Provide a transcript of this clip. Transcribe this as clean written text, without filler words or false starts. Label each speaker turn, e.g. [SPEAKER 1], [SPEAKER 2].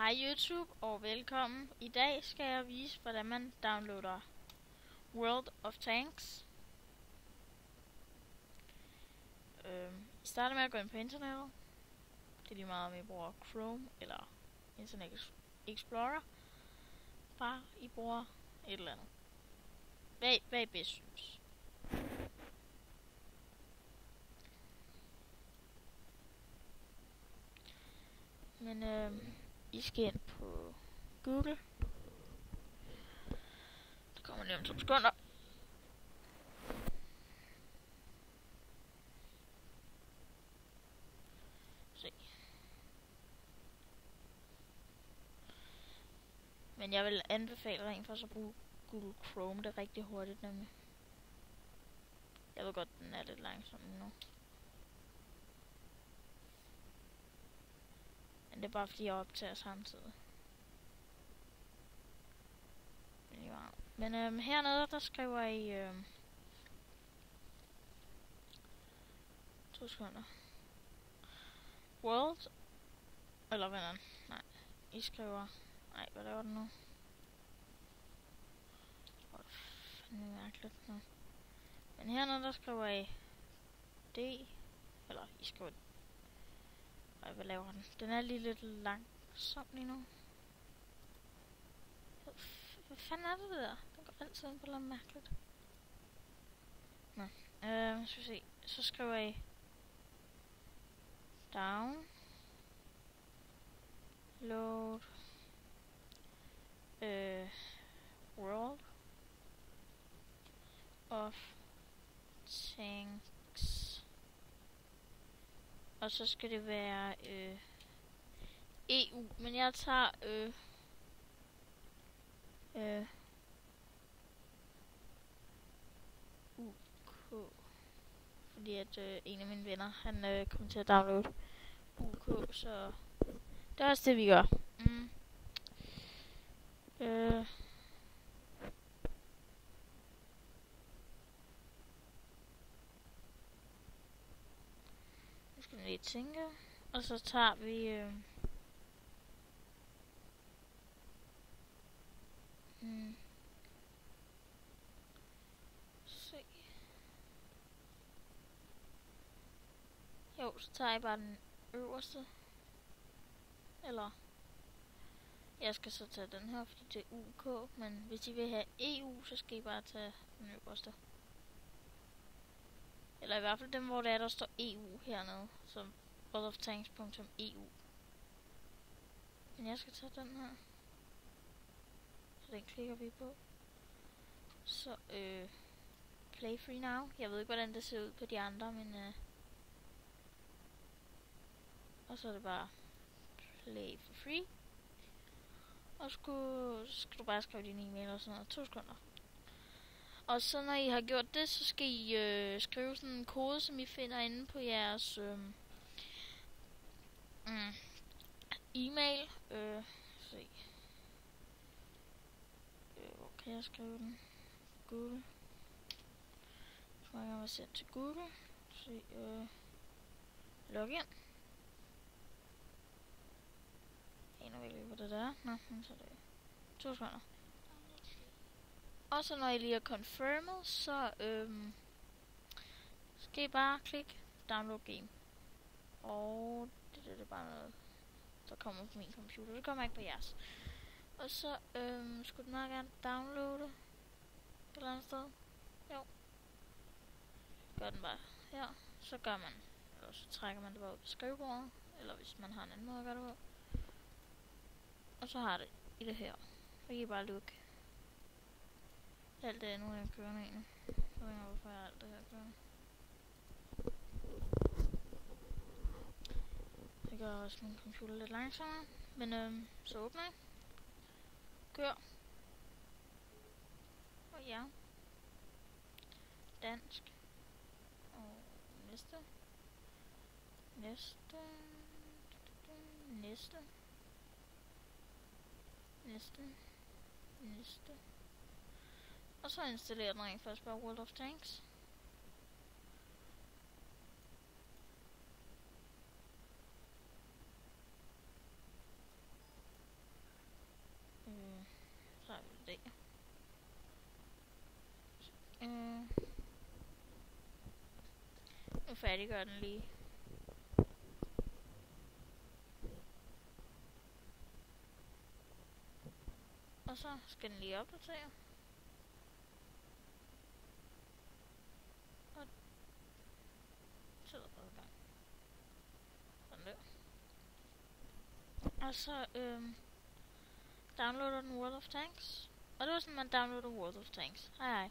[SPEAKER 1] Hej YouTube og velkommen. I dag skal jeg vise, hvordan man downloader World of Tanks. I starter med at gå ind på internettet. Det er lige meget, om I bruger Chrome eller Internet Explorer. Bare I bruger et eller andet. Hvad I bedst synes. Men I skal ind på Google. Det kommer lige om 2 sekunder. Se. Men jeg vil anbefale rent for at bruge Google Chrome. Det er rigtig hurtigt nemlig. Jeg ved godt, den er lidt langsom nu. Men det er bare fordi jeg optager samtidig. Men hernede, der skriver I 2 sekunder. World. Eller hvad er det? Nej. I skriver. Nej, hvad laver den nu? Hvor er det fandme mærkeligt nu. Men hernede, der skriver I D. Eller I skriver. Ej, hvad laver den? Den er lige lidt langsom lige nu. Hvad fanden er det der? Den går altid ind på noget mærkeligt. Nå. Skal vi se. Så skriver I down. Load. World of Tanks. Og så skal det være EU. Men jeg tager UK. Fordi at en af mine venner, han kom til at downloade UK, så det er også det vi gør. Nu skal vi lige tænke. Og så tager vi se. Jo, så tager jeg bare den øverste. Eller jeg skal så tage den her, fordi det er UK. Men hvis I vil have EU, så skal I bare tage den øverste. Eller i hvert fald dem, hvor der står EU hernede. Som worldoftanks.eu. Men jeg skal tage den her. Så den klikker vi på. Så play free now. Jeg ved ikke, hvordan det ser ud på de andre, men og så er det bare play for free. Og så skal du bare skrive din e-mail og sådan noget. 2 sekunder. Og så når I har gjort det, så skal I skrive sådan en kode, som I finder inde på jeres e-mail. Se. Hvor kan jeg skrive den? Google. Så må jeg være sendt til Google. Se. Login. Nu ved jeg ikke, hvad det der. Nå, så er det 2 sekunder. Og så når I lige er confirmed, så skal I bare klikke download game. Og det er bare noget, der kommer på min computer. Det kommer ikke på jeres. Og så skulle den meget gerne downloade et eller andet sted. Jo. Gør den bare her. Så gør man. Eller så trækker man det bare ud på skrivebordet. Eller hvis man har en anden måde at gøre det på. Og så har det i det her. Så kan I bare lukke alt det andet, jeg kører egentlig. Jeg ved ikke, hvorfor jeg har alt det her kørende. Det gør også min computer lidt langsommere. Men så åbner jeg. Kør. Og ja. Dansk. Og næste. Næste. Næste. Næste. Og så installerer den rent først bare World of Tanks. Nu færdiggør den lige. Og så skal den lige opdatere. Og så er der i gang. Sådan der. Og så downloader den World of Tanks. Og det var sådan, man downloader World of Tanks. Hej hej.